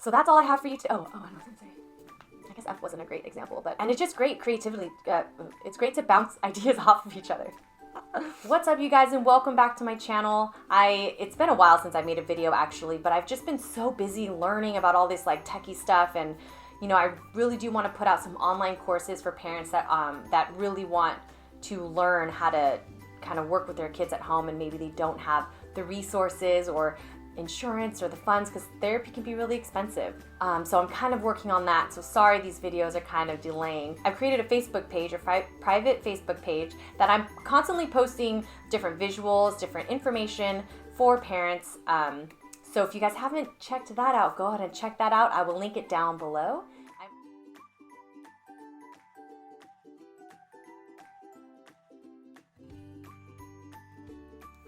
So that's all I have for you to, I was gonna say, I guess F wasn't a great example, and it's just great creativity. It's great to bounce ideas off of each other. What's up, you guys, and welcome back to my channel. It's been a while since I made a video actually, but I've just been so busy learning about all this like techie stuff, and I really do want to put out some online courses for parents that really want to learn how to kind of work with their kids at home, and maybe they don't have the resources or insurance or the funds, because therapy can be really expensive. So I'm kind of working on that. So sorry these videos are kind of delaying. I've created a Facebook page, a private Facebook page, that I'm constantly posting different visuals, different information for parents. So if you guys haven't checked that out, go ahead and check that out. I will link it down below.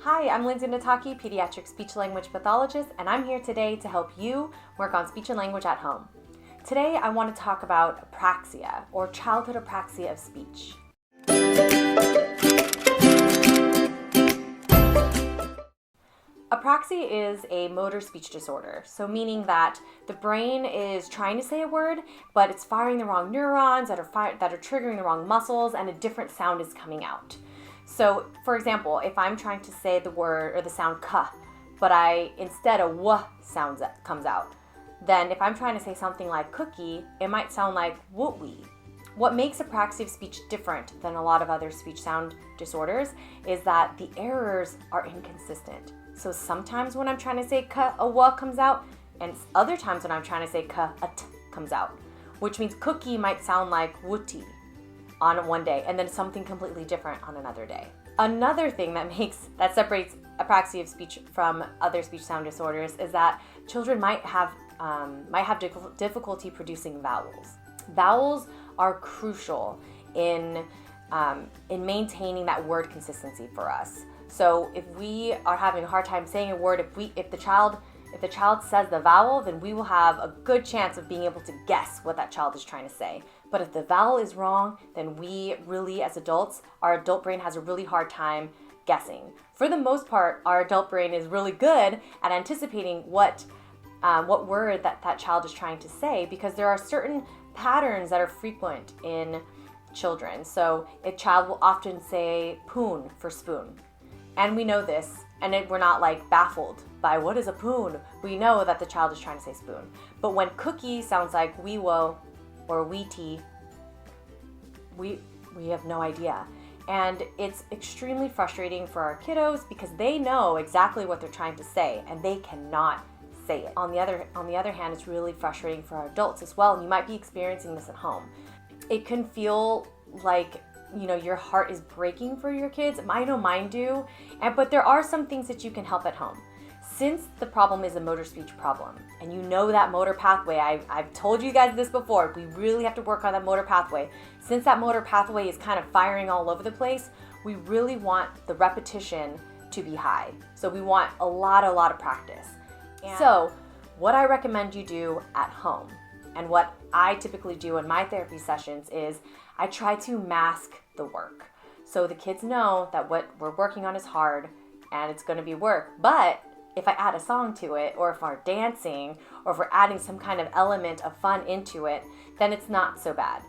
Hi, I'm Lindsay Nataki, pediatric speech-language pathologist, and I'm here today to help you work on speech and language at home. Today, I want to talk about apraxia, or childhood apraxia of speech. Apraxia is a motor speech disorder, so meaning that the brain is trying to say a word, but it's firing the wrong neurons that are triggering the wrong muscles, and a different sound is coming out. So, for example, if I'm trying to say the word or the sound "k," but instead a "w" sound comes out, then if I'm trying to say something like cookie, it might sound like "woot-wee." What makes apraxia of speech different than a lot of other speech sound disorders is that the errors are inconsistent. So sometimes when I'm trying to say "k," a "w" comes out, and other times when I'm trying to say "k," a "t" comes out, which means cookie might sound like "wooty" on one day, and then something completely different on another day. Another thing that separates apraxia of speech from other speech sound disorders is that children might have difficulty producing vowels. Vowels are crucial in maintaining that word consistency for us. So if we are having a hard time saying a word, if the child says the vowel, then we will have a good chance of being able to guess what that child is trying to say. But if the vowel is wrong, then we really, as adults, our adult brain has a really hard time guessing. For the most part, our adult brain is really good at anticipating what word that child is trying to say, because there are certain patterns that are frequent in children. So a child will often say poon for spoon. And we know this, and we're not like baffled by what is a poon. We know that the child is trying to say spoon. But when cookie sounds like wee wo or wee tea, we have no idea. And it's extremely frustrating for our kiddos because they know exactly what they're trying to say and they cannot say it. On the other hand, it's really frustrating for our adults as well, and you might be experiencing this at home. It can feel like your heart is breaking for your kids. I know mine do, but there are some things that you can help at home. Since the problem is a motor speech problem, and that motor pathway, I've told you guys this before, we really have to work on that motor pathway. Since that motor pathway is kind of firing all over the place, we really want the repetition to be high. So we want a lot of practice. So what I recommend you do at home, and what I typically do in my therapy sessions, is I try to mask the work. So the kids know that what we're working on is hard and it's going to be work. But if I add a song to it, or if we're dancing, or if we're adding some kind of element of fun into it, then it's not so bad.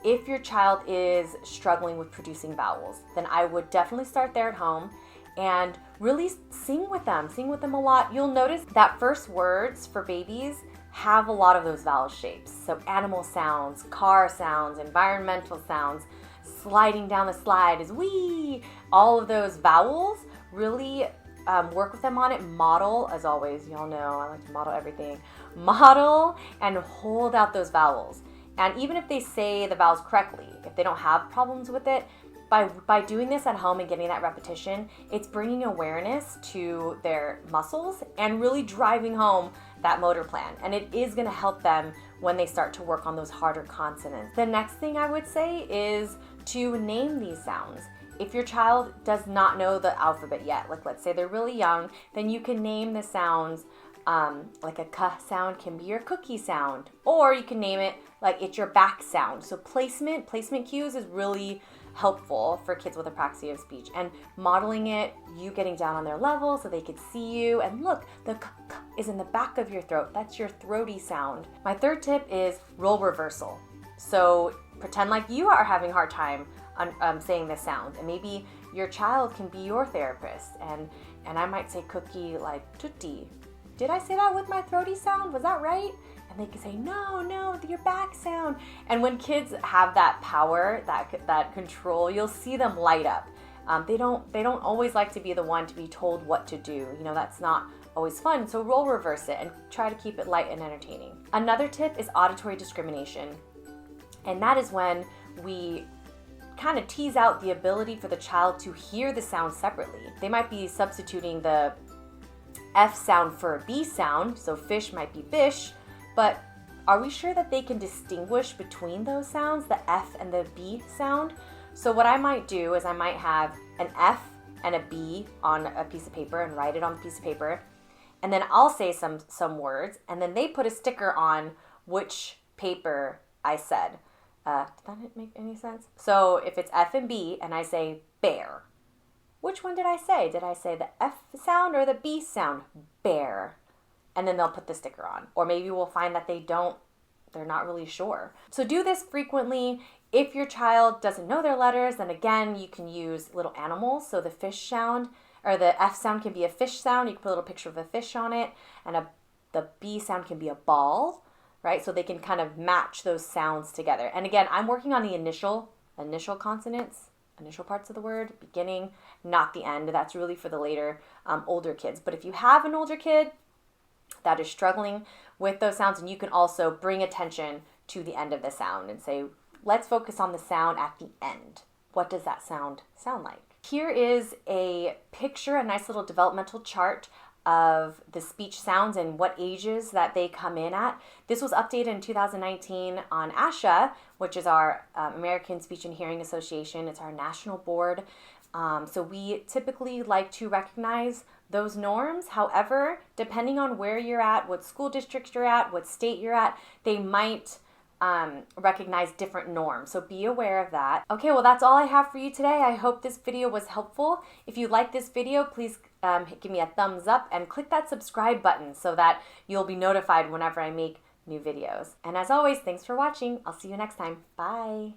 If your child is struggling with producing vowels, then I would definitely start there at home and really sing with them a lot. You'll notice that first words for babies have a lot of those vowel shapes. So animal sounds, car sounds, environmental sounds, sliding down the slide is wee. All of those vowels, really work with them on it. Model, as always, y'all know I like to model everything. Model and hold out those vowels. And even if they say the vowels correctly, if they don't have problems with it, by doing this at home and getting that repetition, it's bringing awareness to their muscles and really driving home that motor plan. And it is going to help them when they start to work on those harder consonants. The next thing I would say is to name these sounds. If your child does not know the alphabet yet, like let's say they're really young, then you can name the sounds, like a k sound can be your cookie sound, or you can name it like it's your back sound. So placement cues is really helpful for kids with apraxia of speech, and modeling it, you getting down on their level so they could see you, and look, the k is in the back of your throat. That's your throaty sound. My third tip is role reversal. So pretend like you are having a hard time on saying this sound, and maybe your child can be your therapist, and I might say cookie like tutti. Did I say that with my throaty sound? Was that right? And they can say, no, your back sound. And when kids have that power, that control, you'll see them light up. They don't always like to be the one to be told what to do. That's not always fun. So role reverse it and try to keep it light and entertaining. Another tip is auditory discrimination. And that is when we kind of tease out the ability for the child to hear the sound separately. They might be substituting the F sound for a B sound, so fish might be fish, but are we sure that they can distinguish between those sounds, the F and the B sound? So what I might do is I might have an F and a B on a piece of paper and write it on the piece of paper, and then I'll say some words, and then they put a sticker on which paper I said. Did that make any sense? So if it's F and B and I say bear, which one did I say? Did I say the F sound or the B sound? Bear. And then they'll put the sticker on. Or maybe we'll find that they're not really sure. So do this frequently. If your child doesn't know their letters, then again, you can use little animals. So the fish sound, or the F sound can be a fish sound. You can put a little picture of a fish on it. And the B sound can be a ball, right? So they can kind of match those sounds together. And again, I'm working on the initial consonants, initial parts of the word, beginning, not the end. That's really for the later, older kids. But if you have an older kid that is struggling with those sounds, and you can also bring attention to the end of the sound and say, let's focus on the sound at the end. What does that sound like? Here is a picture, a nice little developmental chart of the speech sounds and what ages that they come in at. This was updated in 2019 on ASHA, which is our American Speech and Hearing Association. It's our national board. So we typically like to recognize those norms. However, depending on where you're at, what school district you're at, what state you're at, they might recognize different norms. So be aware of that. Okay, well, that's all I have for you today. I hope this video was helpful. If you like this video, please give me a thumbs up and click that subscribe button so that you'll be notified whenever I make new videos. And as always, thanks for watching. I'll see you next time. Bye.